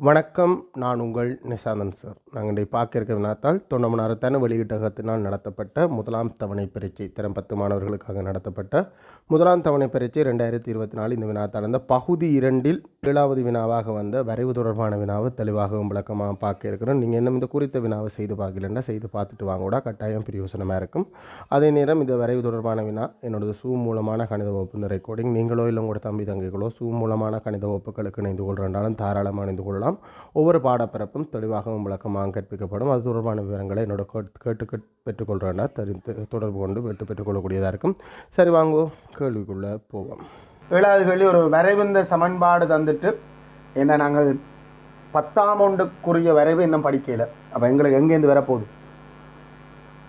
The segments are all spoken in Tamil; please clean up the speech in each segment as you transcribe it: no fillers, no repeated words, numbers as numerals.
வணக்கம். நான் உங்கள் நிஷாந்தன் சார். நாங்கள் இன்றைக்கு பார்க்க இருக்க வினாத்தால் 90 தன வெளியீட்டகத்தினால் நடத்தப்பட்ட முதலாம் தவணை பரீட்சை திறம் 10 மாணவர்களுக்காக நடத்தப்பட்ட முதலாம் தவணை பரீட்சை 2024 இந்த வினாத்தால் இந்த பகுதி 2இல் 7வது வினாவாக வந்த வரைவு தொடர்பான வினாவை தெளிவாகவும் விளக்கமாக பார்க்க இருக்கிறோம். நீங்கள் இன்னும் இந்த குறித்த வினாவை செய்து பார்க்கலன்னா செய்து பார்த்துட்டு வாங்க கூட கட்டாயம் பிரயோசனமாக இருக்கும். அதே நேரம் இந்த வரைவு தொடர்பான வினா என்னோடய சூம் மூலமான கணித வகுப்பு இந்த ரெக்கார்டிங் நீங்களோ இல்லை உங்களோட தம்பி தங்கைகளோ சூம் மூலமான கணித வகுப்புகளுக்கு இணைந்து கொள்கிறாலும் தாராளமாக இணைந்து கொள்ளலாம். ஒவ்வொரு பாடப்பிறப்பும் தெளிவாகவும் விளக்கமாக கற்பிக்கப்படும். அது தொடர்பான விவரங்களை என்னோட கேட்டு பெற்றுக்கொள்கிறேன்னா தொடர்பு கொண்டு பெற்றுக்கொள்ளக்கூடியதாக இருக்கும். சரி, வாங்குவோம் கேள்விக்குள்ளே போவோம். 7வது கேள்வி ஒரு வரைவுந்த சமன்பாடு தந்துட்டு என்ன நாங்கள் 10ஆம் ஆண்டுக்குரிய வரைவு இன்னும் படிக்கல. அப்போ எங்களுக்கு எங்கேருந்து வரப்போகுது?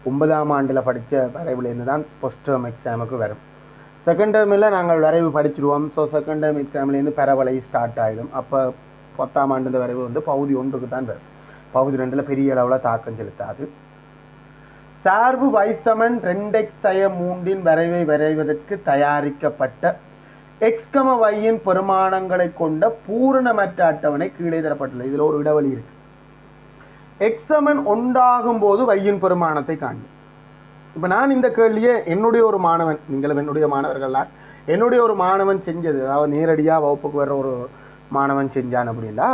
9ஆம் ஆண்டில் படித்த வரைவுலேருந்து தான் ஃபஸ்ட் டேர்ம் எக்ஸாமுக்கு வரும். செகண்ட் டேர்மில் நாங்கள் வரைவு படிச்சிடுவோம். ஸோ செகண்ட் டேர்ம் எக்ஸாம்லேருந்து பரவலை ஸ்டார்ட் ஆகிடும். அப்போ 10ஆம் ஆண்டு இந்த வரைவு வந்து பகுதி 1க்கு தான் வரும். பகுதி 2ல் பெரிய அளவில் தாக்கம் செலுத்தாது. சார்பு y= 2x-3 வரைவை வரைவதற்கு தயாரிக்கப்பட்ட x, y பெருமானங்களை கொண்ட பூரணமற்ற அட்டவணை கீழே தரப்பட்டுள்ளது. இதில் ஒரு இடைவெளி இருக்கு. x உண்டாகும் போது y பெருமானத்தை காண்போம். இப்போ நான் இந்த கேள்வியை என்னுடைய ஒரு மாணவன், நீங்களும் என்னுடைய மாணவர்கள்லாம், என்னுடைய ஒரு மாணவன் செஞ்சது, அதாவது நேரடியாக வகுப்புக்கு வர்ற ஒரு மாணவன் செஞ்சான் அப்படின்னா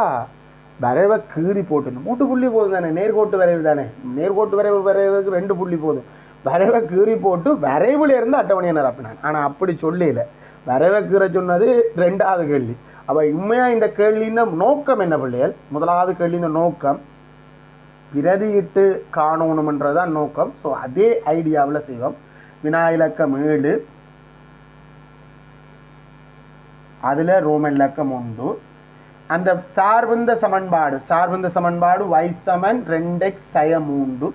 வரைவை கீறி போட்டு 3 புள்ளி போதும் தானே, நேர்கோட்டு வரைவு தானே, நேர்கோட்டு வரைவு வரைவதுக்கு 2 புள்ளி போதும், வரைவை கீறி போட்டு வரைவில் இருந்து அட்டவணையை நிரப்பினான். ஆனால் அப்படி சொல்லல, வரைவை கீற சொன்னது 2வது கேள்வி. அப்போ உண்மையாக இந்த கேள்வியின் நோக்கம் என்ன பிள்ளைகள்? முதலாவது கேள்வியின் நோக்கம் பிரதியிட்டு காணணும்ன்றதான் நோக்கம். ஸோ அதே ஐடியாவில் செய்வோம். வினா இலக்கம் 7, அதில் ரோமன் இலக்கம் 1. அந்த சார்புந்த சமன்பாடு y= 2x-3.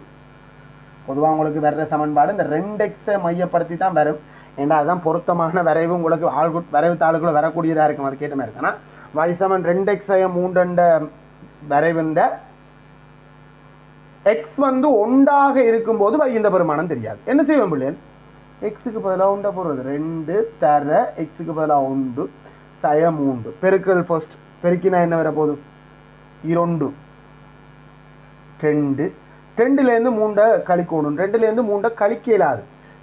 பொதுவாக உங்களுக்கு வர்ற சமன்பாடு இந்த 2x மையப்படுத்தி தான் வரும். ஏன்னா அதுதான் பொருத்தமான வரைவு உங்களுக்கு வரைவு தாளுக்குள்ள வரக்கூடியதாக இருக்கும். அது கேட்ட மாதிரி இருக்கு. ஆனால் y= 2x-3 வரைவுந்த x வந்து ஒன்றாக இருக்கும்போது y இந்த பெருமானம் தெரியாது. என்ன செய்வோம் பிள்ளைகள்? எக்ஸுக்கு பதிலாக ஒன்றை போடுறது 2 தர எக்ஸுக்கு பதிலாக 1 பெருக்கல் ஃபர்ஸ்ட் பெருக்கினா என்ன வர போகுது? 2 2லேருந்து 3 கழிக்கணும். 2லேருந்து 3 கழிக்க இயலாது.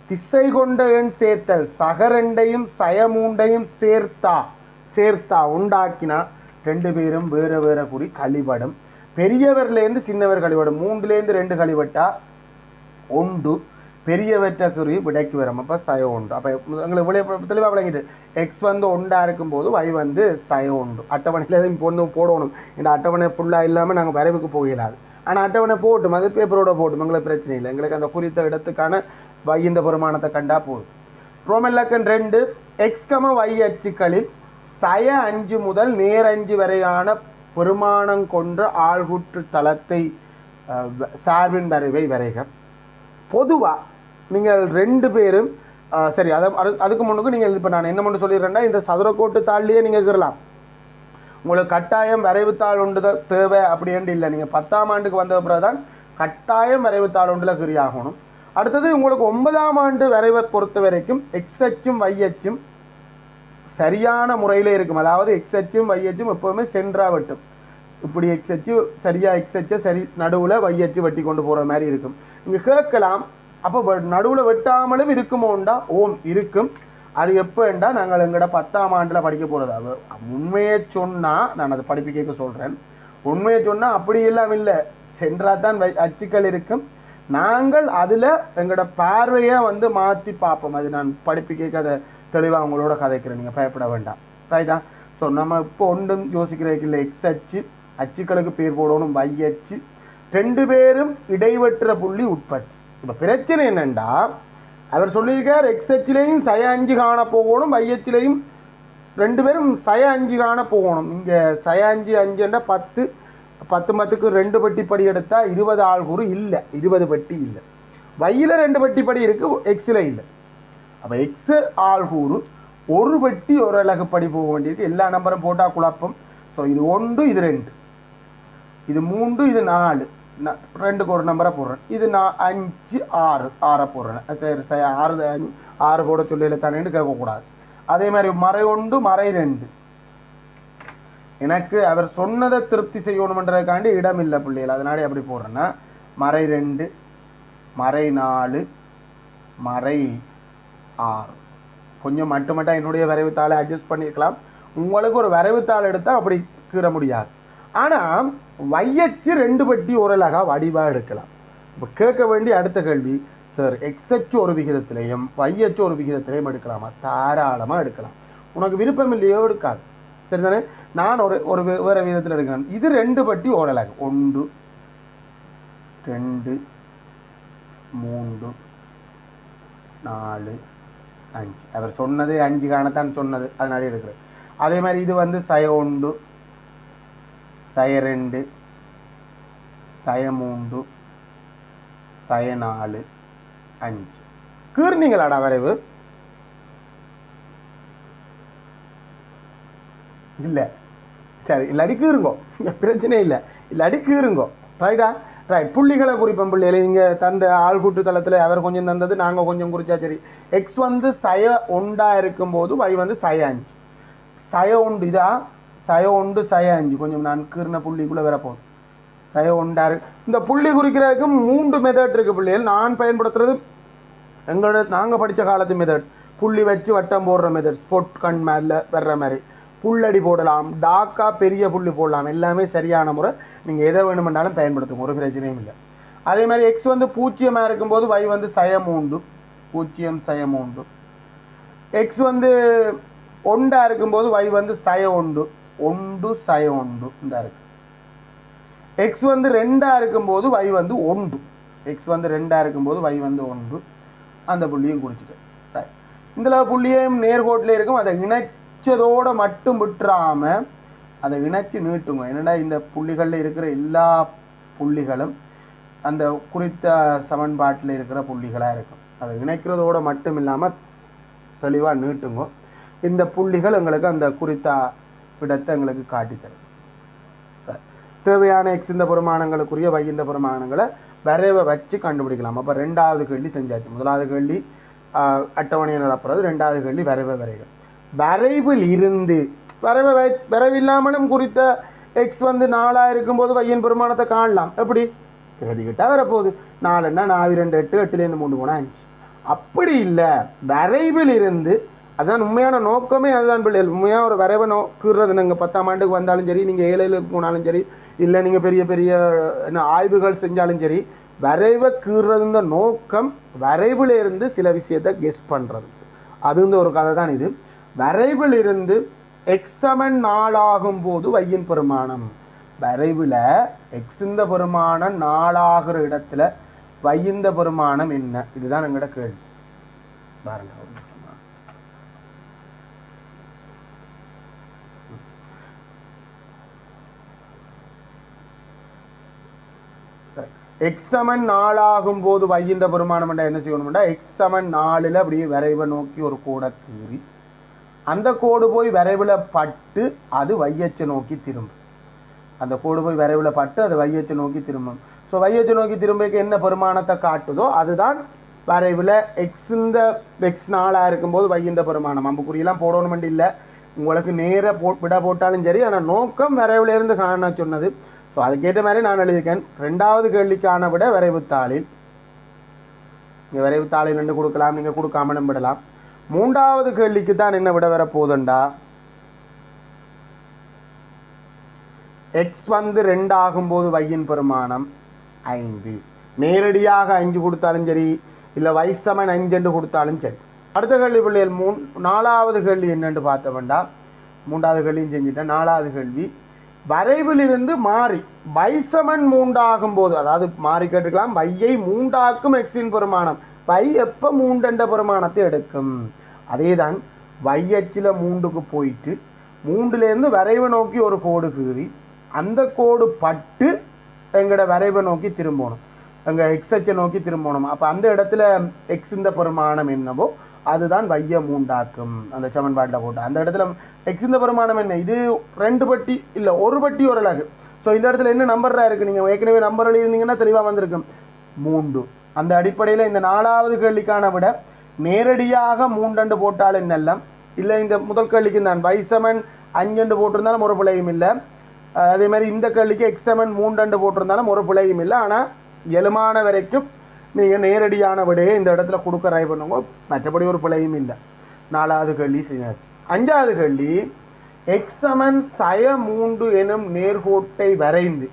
திசை கொண்ட எண் சேர்த்தல் சக 2ஐயும் சய 3ஐயும் சேர்த்தா உண்டாக்கினா 2 பேரும் வேற வேற குறி கழிபடும். பெரியவர்லேருந்து சின்னவர் கழிபடும். 3லேருந்து 2 கழிபட்டா 1 பெரியவற்ற குறி விடைக்கு வரும். அப்போ சய 1. அப்போ எங்களுக்கு இவ்வளோ தெளிவாக விளங்கிட்டு எக்ஸ் வந்து 1 இருக்கும்போது y வந்து சய 1. அட்டவணையில் பொண்ணு போடணும். இந்த அட்டவணை ஃபுல்லாக இல்லாமல் நாங்கள் வரைவுக்கு போகலாது. ஆனால் அட்டவணை போட்டும், அது பேப்பரோட போட்டும், எங்களுக்கு பிரச்சனை இல்லை. எங்களுக்கு அந்த குறித்த இடத்துக்கான y இந்த பெருமானத்தை கண்டா போதும். ரோமன் இலக்கம் 2 x, y அச்சுக்களில் சய 5 முதல் நேர் 5 வரையான பெருமானம் கொன்ற ஆள்குற்று தளத்தை சார்பின் வரைவை வரைக. பொதுவாக நீங்கள் 2 பேரும் சரி, அதுக்கு முன்னுக்கு நீங்கள் இப்போ நான் என்ன மட்டும் சொல்லிடுறேன்னா, இந்த சதுரக்கோட்டு தாள்லேயே நீங்கள் இருக்கிறலாம். உங்களுக்கு கட்டாயம் வரைவுத்தாள் ஒன்று தேவை அப்படின்ட்டு இல்லை. நீங்கள் 10ஆம் ஆண்டுக்கு வந்த பிறகு தான் கட்டாயம் வரைவுத்தாள் ஒன்றில் குறியாகணும். அடுத்தது உங்களுக்கு 9ஆம் ஆண்டு வரைவை பொறுத்த வரைக்கும் எக்ஸ் அச்சும் y அச்சும் சரியான முறையில் இருக்கும். அதாவது எக்ஸ் அச்சும் y அச்சும் எப்போவுமே சென்றாக வெட்டும். இப்படி எக்ஸ் அச்சு சரியாக எக்ஸ் அச்சை சரி நடுவில் y அச்சு வெட்டி கொண்டு போகிற மாதிரி இருக்கும். இங்கே கேட்கலாம், அப்போ நடுவில் வெட்டாமலும் இருக்குமோண்டா? இருக்கும். அது எப்போண்டா நாங்கள் எங்களோட 10ஆம் ஆண்டில் படிக்க போகிறது. உண்மையை சொன்னால் நான் அதை படிப்பிக்க சொல்கிறேன். உண்மையை சொன்னால் அப்படி எல்லாம் இல்லை, சென்றால் தான் அச்சுக்கள் இருக்கும். நாங்கள் அதில் எங்களோட பார்வையை வந்து மாற்றி பார்ப்போம். அது நான் படிப்பிக்க அதை தெளிவாக உங்களோட கதைக்கிறேன், நீங்கள் பயப்பட வேண்டாம். ரைட்டா? ஸோ நம்ம இப்போ ஒன்றும் யோசிக்கிறதுக்கு இல்லை. எக்ஸ் அச்சு அச்சுக்களுக்கு பேர் போடணும். y அச்சு 2 பேரும் இடைவெற்ற புள்ளி உட்பட்டு. இப்போ பிரச்சனை என்னென்னா, அவர் சொல்லியிருக்கார் எக்ஸ் அச்சிலையும் சய 5 காண போகணும், y அச்சிலையும் 2 பேரும் சய 5 காண போகணும். இங்கே சய 5 10 10க்கு 2 பெட்டிப்படி எடுத்தால் 20 ஆள்கூறு இல்லை, 20 பெட்டி இல்லை. வையில் 2 பெட்டிப்படி இருக்குது, எக்ஸில் இல்லை. அப்போ எக்ஸு ஆள்கூறு 1 பெட்டி 1 அலகுப்படி போக வேண்டியிருக்கு. எல்லா நம்பரும் போட்டால் குழப்பம். ஸோ இது 1, இது 2, இது 3, இது 4, 2க்கு ஒரு நம்பரை போடுறேன். இது நான் 5, 6 போடுறேன். சரி, 6 போட சொல்லல தானேன்னு கேட்கக்கூடாது. அதே மாதிரி மறை 1 மறை 2 எனக்கு அவர் சொன்னதை திருப்தி செய்யணுமன்றதுக்காண்டி இடம் இல்லை பிள்ளைகள். அதனால எப்படி போடுறேன்னா மறை 2 மறை 4 மறை 6. கொஞ்சம் மட்டும் என்னுடைய வரைவுத்தாளை அட்ஜஸ்ட் பண்ணியிருக்கலாம். உங்களுக்கு ஒரு வரைவுத்தாள் எடுத்தால் அப்படி கீற முடியாது. ஆனால் வையச்சு 2 பட்டி ஓரளவாக வடிவாக எடுக்கலாம். இப்போ கேட்க வேண்டிய அடுத்த கேள்வி, சார் எக்ஸ்ஹெச் ஒரு விகிதத்திலையும் வையச்சு ஒரு விகிதத்திலையும் எடுக்கலாமா? தாராளமாக எடுக்கலாம். உனக்கு விருப்பம் இல்லையோ எடுக்காது, சரிதானே? நான் ஒரு வேறு விதத்தில் எடுக்கிறேன். இது 2 பட்டி ஓரளவு 1 2 3 4 5. அவர் சொன்னது 5 காணத்தான் சொன்னது, அதனால எடுக்கிறேன். அதே மாதிரி இது வந்து சய 1 சய 2 சய 3 சய 4 5. கீர்னீங்களாடா வரைவு? இல்லை, சரி, இல்லாடி கீருங்கோ, பிரச்சனை இல்லை, இல்லாடி கீருங்கோ. ரைட்டா? ரைட். புள்ளிகளை குறிப்போம் பிள்ளைகளை. இங்கே தந்த ஆள்கூட்டு தளத்தில் அவர் கொஞ்சம் தந்தது, நாங்கள் கொஞ்சம் குறிச்சா சரி. எக்ஸ் வந்து சய 1 இருக்கும்போது y வந்து சய 5. சய 1 இதா சய 1 சய 5. கொஞ்சம் நான் கீர்ன புள்ளிக்குள்ளே வரப்போகுது. சய 1 இருக்கு. இந்த புள்ளி குறிக்கிறதுக்கு 3 மெத்தட் இருக்குது பிள்ளைகள். நான் பயன்படுத்துறது எங்களோட நாங்கள் படித்த காலத்து மெத்தட். புள்ளி வச்சு வட்டம் போடுற மெத்தட், ஸ்பொட் கண் மேலே வர்ற மாதிரி. புள்ளடி போடலாம், டாக்கா பெரிய புள்ளி போடலாம், எல்லாமே சரியான முறை. நீங்கள் எதை வேணுமென்றாலும் பயன்படுத்துங்க, ஒரு பிரச்சனையும் இல்லை. அதே மாதிரி எக்ஸ் வந்து 0 இருக்கும்போது y வந்து சய 3 0 சய 3. எக்ஸ் வந்து 1 இருக்கும்போது y வந்து சய 1 1 சய 1 இந்த இருக்கு. எக்ஸ் வந்து 2 இருக்கும்போது y வந்து 1. எக்ஸ் வந்து 2 இருக்கும்போது y வந்து 1. அந்த புள்ளியும் குறிச்சிட்டு இந்த புள்ளியும் நேர்கோட்டில் இருக்கும். அதை இணைச்சதோடு மட்டும் விட்டுறாம அதை இணைச்சு நீட்டுங்க. என்னடா இந்த புள்ளிகளில் இருக்கிற எல்லா புள்ளிகளும் அந்த குறித்த சமன்பாட்டில் இருக்கிற புள்ளிகளாக இருக்கும். அதை இணைக்கிறதோடு மட்டும் இல்லாமல் தெளிவாக நீட்டுங்க. இந்த புள்ளிகள் எங்களுக்கு அந்த குறித்த இடத்தை எங்களுக்கு காட்டித்தரும். தேவையான எக்ஸ் இந்த பெருமானங்களுக்குரிய y இந்த பெருமானங்களை வரைவை வச்சு கண்டுபிடிக்கலாம். அப்போ 2வது கேள்வி செஞ்சாச்சு. 1வது கேள்வி அட்டவணையை நடப்புறது, 2வது கேள்வி வரைவை வரைகள். வரைவில் இருந்து வரைவில்லாமலும் குறித்த எக்ஸ் வந்து 4 இருக்கும்போது வையின் பெருமானத்தை காணலாம். எப்படி எழுதிக்கிட்டா வரப்போகுது. 4ன்னா 4 2 8 8லேருந்து 3 போனால் 5. அப்படி இல்லை, வரைவில் இருந்து, அதுதான் உண்மையான நோக்கமே. அதுதான் பிள்ளைகள் உண்மையாக ஒரு வரைவை நோக்குறது. நீங்கள் 10ஆம் ஆண்டுக்கு வந்தாலும் சரி, நீங்கள் 7ல் போனாலும் சரி, இல்லை நீங்கள் பெரிய பெரிய ஆய்வுகள் செஞ்சாலும் சரி, வரைவை கீறதுன்ற நோக்கம் வரைவில் இருந்து சில விஷயத்தை கெஸ் பண்ணுறது. அது வந்து ஒரு கதை தான் இது. வரைவில் இருந்து எக்ஸ் சமன் 4 ஆகும்போது வையின் பெருமானம். வரைவில் எக்ஸ் இந்த பெருமானம் 4 ஆகிற இடத்துல வையின் பெருமானம் என்ன? இதுதான் எங்களோட கேள்வி. பாருங்க, எக்ஸ் சமன் 4 ஆகும்போது வையின் பெருமானம் என்ன செய்யணும்னா, எக்ஸ் சமன் 4ல் அப்படியே வரைவை நோக்கி ஒரு கோடை கீறி அந்த கோடு போய் வரைவில் பட்டு அது வையச்சை நோக்கி திரும்பும். அந்த கோடு போய் வரைவில் பட்டு அது வையச்சை நோக்கி திரும்பும். ஸோ வையச்சை நோக்கி திரும்பிக்கு என்ன பெருமானத்தை காட்டுதோ அதுதான் வரைவில் எக்ஸ். இந்த எக்ஸ் 4 இருக்கும்போது வையின் பெருமானம். அம்புக்குறியெல்லாம் போடணுமெண்டு இல்லை, உங்களுக்கு நேராக விட போட்டாலும் சரி. ஆனால் நோக்கம் வரைவிலிருந்து காண சொன்னது. ஸோ அதுக்கேற்ற மாதிரி நான் எழுதியிருக்கேன். 2வது கேள்விக்கான விட வரைவுத்தாளில், நீங்கள் வரைவுத்தாளில் 2 கொடுக்கலாம், நீங்கள் கொடுக்காமலும் விடலாம். 3வது கேள்விக்கு தான் என்ன விட வர போதுண்டா, எக்ஸ் வந்து 2 ஆகும்போது வையின் பெருமானம் 5. நேரடியாக 5 கொடுத்தாலும் சரி, இல்லை y சமன் 5 என்று கொடுத்தாலும் சரி. அடுத்த கேள்வி பிள்ளைகள் 4வது கேள்வி என்னென்று பார்த்தோம்டா, 3வது கேள்வியும் செஞ்சுட்டேன். 4வது கேள்வி, வரைவில் இருந்து மாறி y சமன் 3 ஆகும்போது, அதாவது மாறி கேட்டுக்கலாம், y-ஐ 3 ஆக்கும் எக்ஸின் பெருமானம். y எப்போ 3 என்ற பெருமானத்தை எடுக்கும்? அதே தான் y அச்சில் 3க்கு போயிட்டு 3லேருந்து வரைவை நோக்கி ஒரு கோடு கீறி அந்த கோடு பட்டு எங்களோட வரைவை நோக்கி திரும்பணும், எங்கள் எக்ஸ் அச்சை நோக்கி திரும்பணும். அப்போ அந்த இடத்துல எக்ஸ் இந்த பெருமானம் என்னவோ அதுதான் வைய 3 ஆக்கும். அந்த சமன்பாட்டில் போட்டு அந்த இடத்துல எக்ஸ் இந்த பெருமானம் என்ன? இது 2 பட்டி இல்லை, ஒரு பட்டி ஒரு அலகு. ஸோ இந்த இடத்துல என்ன நம்பராக இருக்குது? நீங்கள் ஏற்கனவே நம்பர் எழுதியிருந்தீங்கன்னா தெளிவாக வந்திருக்கும் 3. அந்த அடிப்படையில் இந்த 4வது கேள்விக்கான விட நேரடியாக 3 போட்டாலும் நல்லம். இல்லை இந்த முதல் கேள்விக்கு நான் y சமன் 5 போட்டிருந்தாலும் ஒரு பிழையும் இல்லை. அதே மாதிரி இந்த கேள்விக்கு எக்ஸமன் 3 போட்டிருந்தாலும் ஒரு பிழையும் இல்லை. ஆனால் எழுமான வரைக்கும் நீங்கள் நேரடியான விடையை இந்த இடத்துல கொடுக்க ட்ரை பண்ணுங்க, மற்றபடி ஒரு பிழையும் இல்லை. 4வது கேள்வி செய்யாச்சு. 5வது கேள்வி, எக்ஸமன் சய3 எனும் நேர்கோட்டை வரைந்து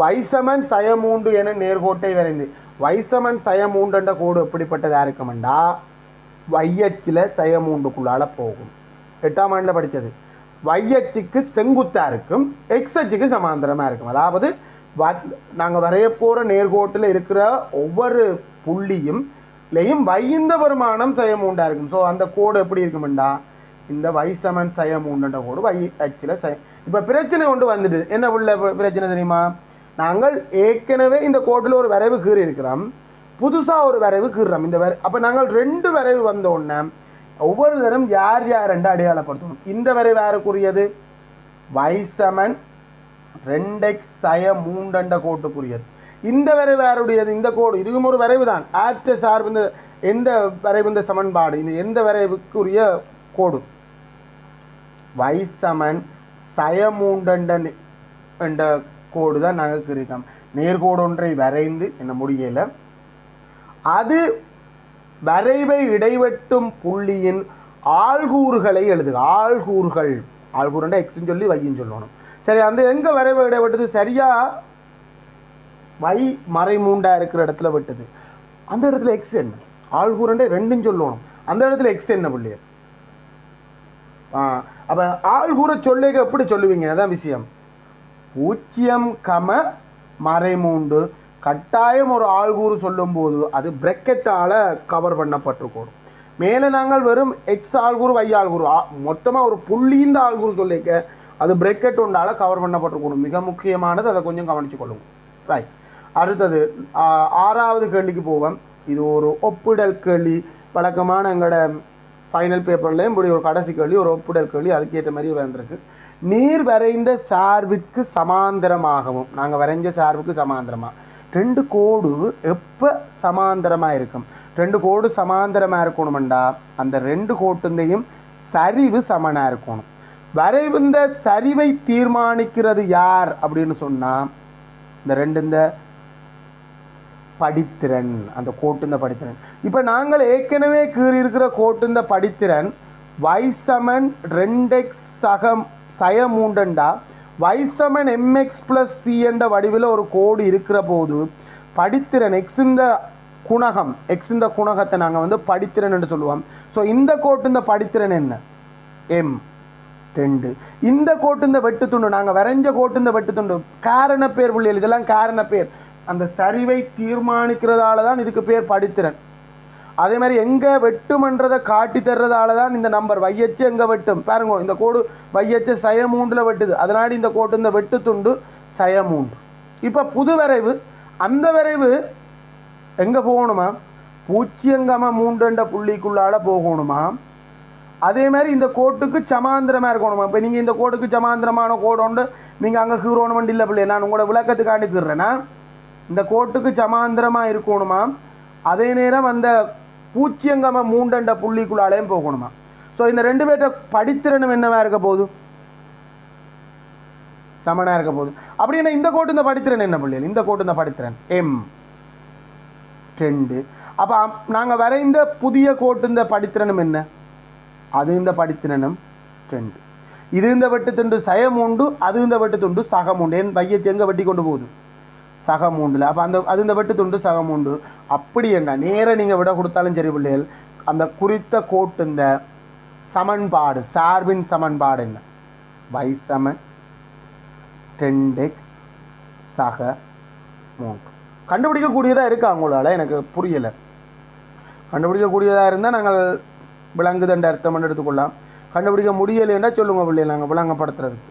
வைசமன் சய3 எனும் நேர்கோட்டை வரைந்து வைசமன் சய3 கோடு எப்படிப்பட்டதா இருக்குமெண்டா வையச்சில் சய3க்குள்ளால போகும். 8ஆம் ஆண்டில் படித்தது. வையச்சுக்கு செங்குத்தா இருக்கும், எக்ஸச்சுக்கு சமாந்தரமா இருக்கும். அதாவது நாங்கள் வரைய போகிற நேர்கோட்டில் இருக்கிற ஒவ்வொரு புள்ளியும் வைந்த வருமானம் சய3 இருக்கும். ஸோ அந்த கோடு எப்படி இருக்குமெண்டா இந்த வைசமன் சய3 கோடு வை அச்சில் இப்போ பிரச்சனை கொண்டு வந்துட்டு என்ன உள்ள பிரச்சனை தெரியுமா? நாங்கள் ஏற்கனவே இந்த கோட்டில் ஒரு வரைவு கீறி இருக்கிறோம், புதுசாக ஒரு வரைவு கீறுறோம். இந்த அப்போ நாங்கள் 2 வரைவு வந்தோடனே ஒவ்வொரு தரம் யார் யார் ரெண்டு அடையாளப்படுத்தணும். இந்த வரைவு யாருக்குரியது? வைசமன் 2x சய3 கோட்டுக்குரியது. இந்த வரைவு யாருடையது? இந்த கோடு இதுவும் ஒரு வரைவு தான். ஆற்ற சார்பு இந்த எந்த வரைவு இந்த சமன்பாடு இந்த எந்த வரைவுக்குரிய கோடு? வைசமன் சய3 என்ற கோடு தான் நாங்கள் கிரிக்கோம். நேர்கோடு ஒன்றை வரைந்து என்ன முடியல, அது வரைவை இடைவெட்டும் புள்ளியின் ஆள்கூறுகளை எழுதுக. ஆள்கூறுண்டா எக்ஸ்ன்னு சொல்லி வையின்னு சொல்லணும். சரி, அந்த எங்கே வரைவை இடைவெட்டது? சரியா வை மறை3 இருக்கிற இடத்துல விட்டது. அந்த இடத்துல எக்ஸ் என்ன? ஆள்கூறுண்டா 2ன்னு சொல்லணும். அந்த இடத்துல எக்ஸ் என்ன புள்ளி? அப்போ ஆள்கூற சொல்லிக்க எப்படி சொல்லுவீங்க? அதான் விஷயம். 0, மறை3 கட்டாயம் ஒரு ஆள்கூறு சொல்லும் போது அது பிரக்கெட்டால் கவர் பண்ணப்பட்டிருக்கணும். மேலே நாங்கள் வெறும் எக்ஸ் ஆள்கூறு y ஆள்கூறு மொத்தமாக ஒரு புள்ளிந்த ஆள்கூறு சொல்லிக்க அது பிரக்கெட் ஒன்றால் கவர் பண்ணப்பட்டிருக்கணும். மிக முக்கியமானது, அதை கொஞ்சம் கவனித்து கொள்ளுங்க. ரைட். அடுத்தது 6வது கேள்விக்கு போவோம். இது ஒரு ஒப்பிடல் கேள்வி. வழக்கமான எங்களோட ஃபைனல் பேப்பர்லேயும் இப்படி ஒரு கடைசி கேள்வி, ஒரு ஒப்பிடல் கேள்வி. அதுக்கேற்ற மாதிரி வந்திருக்கு. நீர் வரைந்த சார்புக்கு சமாந்தரமாகவும், நாங்கள் வரைஞ்ச சார்புக்கு சமாந்தரமாக 2 கோடு எப்போ சமாந்தரமாக இருக்கும்? 2 கோடு சமாந்தரமாக இருக்கணுமெண்டா அந்த 2 கோட்டுந்தையும் சரிவு சமனாக இருக்கணும். வரைவுந்த சரிவை தீர்மானிக்கிறது யார் அப்படின்னு சொன்னால் இந்த படித்திறன், அந்த கோட்டுந்த படித்திறன். இப்போ நாங்கள் ஏற்கனவே கீறி இருக்கிற கோட்டுந்த படித்திறன் வைசமன் 2x சய3 வைசமன் mx+c என்ற வடிவில் ஒரு கோடு இருக்கிற போது படித்திறன் எக்ஸ் இந்த குணகத்தை நாங்கள் படித்திறன் என்று சொல்லுவோம். ஸோ இந்த கோட்டு இந்த படித்திறன் என்ன? m2. இந்த கோட்டு இந்த வெட்டுத்துண்டு, நாங்கள் வரைஞ்ச கோட்டு இந்த வெட்டுத்துண்டு காரண பேர் புள்ளிகள், இதெல்லாம் காரண பேர். அந்த சரிவை தீர்மானிக்கிறதால தான் இதுக்கு பேர் படித்திறன். அதே மாதிரி எங்கே வெட்டுமன்றதை காட்டி தர்றதால தான் இந்த நம்பர் வையச்சு எங்கே வெட்டும் பாருங்க. இந்த கோடு வையச்சு சய3 வெட்டுது, அதனால இந்த கோட்டு இந்த வெட்டுத்துண்டு சய3. இப்போ புது வரைவு, அந்த வரைவு எங்கே போகணுமா? 0, 3 புள்ளிக்குள்ளால போகணுமா? அதே மாதிரி இந்த கோட்டுக்கு சமாந்திரமாக இருக்கணுமா? இப்போ நீங்கள் இந்த கோட்டுக்கு சமாந்திரமான கோடு உண்டு, நீங்கள் அங்கே கீறோணுமெண்டு இல்லை பிள்ளை, நான் உங்களோட விளக்கத்துக்காண்டி கீறேன்னா இந்த கோட்டுக்கு சமாந்திரமாக இருக்கணுமா? அதே நேரம் அந்த 0, 3 புள்ளிக்குள்ளாலேயும் போகணுமா? ஸோ இந்த 2 பேர்ட்ட படித்திறனும் என்னவா இருக்க போகுது? சமனாக இருக்க போகுது. அப்படின்னா இந்த கோட்டு இந்த படித்திறன் என்ன பிள்ளைகள்? இந்த கோட்டு இந்த படித்திறன் m2. அப்போ நாங்கள் வரைந்த புதிய கோட்டு இந்த படித்திறனும் என்ன? அது இந்த படித்திறனும் 2. இது இந்த வெட்டுத்துண்டு சய3, அது இந்த வெட்டுத்துண்டு சக3. என் பையச்சு எங்கே வெட்டி கொண்டு போகுது? சக3. அப்போ அது இந்த வெட்டுத்துண்டு சக3. அப்படி என்ன நேர நீங்கள் விட கொடுத்தாலும் சரி பிள்ளைகள், அந்த குறித்த கோட்டு இந்த சமன்பாடு, சார்பின் சமன்பாடு என்ன? வைசமன் 2x சக3. கண்டுபிடிக்கக்கூடியதாக இருக்கா உங்களால்? எனக்கு புரியலை. கண்டுபிடிக்கக்கூடியதாக இருந்தால் நாங்கள் விளங்குதண்ட அர்த்தம் எடுத்துக்கொள்ளலாம். கண்டுபிடிக்க முடியலைன்னா சொல்லுங்க பிள்ளைகள், நாங்கள் விளங்கப்படுத்துறதுக்கு.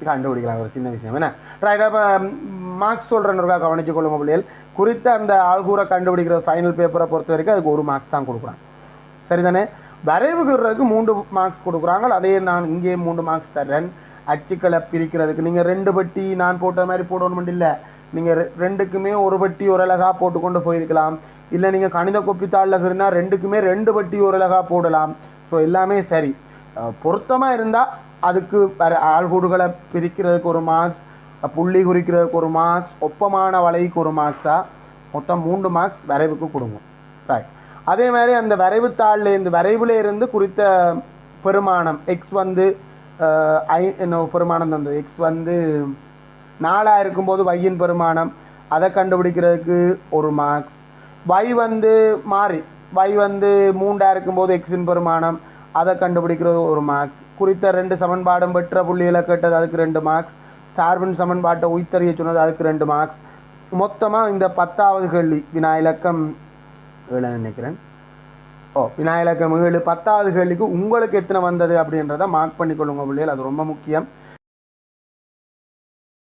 கண்டுபிடிக்கலாம், ஒரு சின்ன விஷயம் என்ன. ரைட். அப்போ மார்க்ஸ் சொல்கிறேன்னு கவனிச்சு கொள்ளுங்க பிள்ளைகள். குறித்த அந்த ஆள்கூரை கண்டுபிடிக்கிற ஃபைனல் பேப்பரை பொறுத்த வரைக்கும் அதுக்கு 1 மார்க்ஸ் தான் கொடுக்குறாங்க. சரிதானே? வரைவுகிறதுக்கு 3 மார்க்ஸ் கொடுக்குறாங்க. அதே நான் இங்கே 3 மார்க்ஸ் தர்றேன். அச்சுக்களை பிரிக்கிறதுக்கு நீங்கள் 2 பட்டி நான் போட்ட மாதிரி போடணுமெண்டு இல்லை, நீங்கள் 2க்குமே ஒரு பட்டி ஒரு அழகாக போட்டுக்கொண்டு போயிருக்கலாம். இல்லை நீங்கள் கணித கொப்பித்தாளில் இருந்தால் ரெண்டுக்குமே 2 வட்டி ஒரு அழகாக போடலாம். ஸோ எல்லாமே சரி. பொருத்தமாக இருந்தால் அதுக்கு ஆள்கூடுகளை பிரிக்கிறதுக்கு ஒரு மார்க்ஸ், புள்ளி குறிக்கிறதுக்கு ஒரு மார்க்ஸ், ஒப்பமான வலைக்கு ஒரு மார்க்ஸாக மொத்தம் 3 மார்க்ஸ் வரைவுக்கு கொடுங்க. ரைட். அதே மாதிரி அந்த வரைவில் இருந்து குறித்த பெருமானம் எக்ஸ் வந்து பெருமானம் தந்தது எக்ஸ் வந்து 4 இருக்கும்போது வையின் பெருமானம் அதை கண்டுபிடிக்கிறதுக்கு ஒரு மார்க்ஸ், y வந்து மாறி y வந்து 3 இருக்கும்போது எக்ஸின் பெருமானம் அதை கண்டுபிடிக்கிறது ஒரு மார்க்ஸ், குறித்த 2 சமன்பாடும் பெற்ற புள்ளிகளை கேட்டது அதுக்கு 2 மார்க்ஸ், சார்பின் சமன்பாட்டை உய்த்தறிய சொன்னது அதுக்கு 2 மார்க்ஸ். மொத்தமாக இந்த 10வது கேள்வி வினா இலக்கம் 7 நினைக்கிறேன். வினா இலக்கம் 7 10வது கேள்விக்கு உங்களுக்கு எத்தனை வந்தது அப்படின்றத மார்க் பண்ணிக்கொள்ளுங்க பிள்ளைகள். அது ரொம்ப முக்கியம்.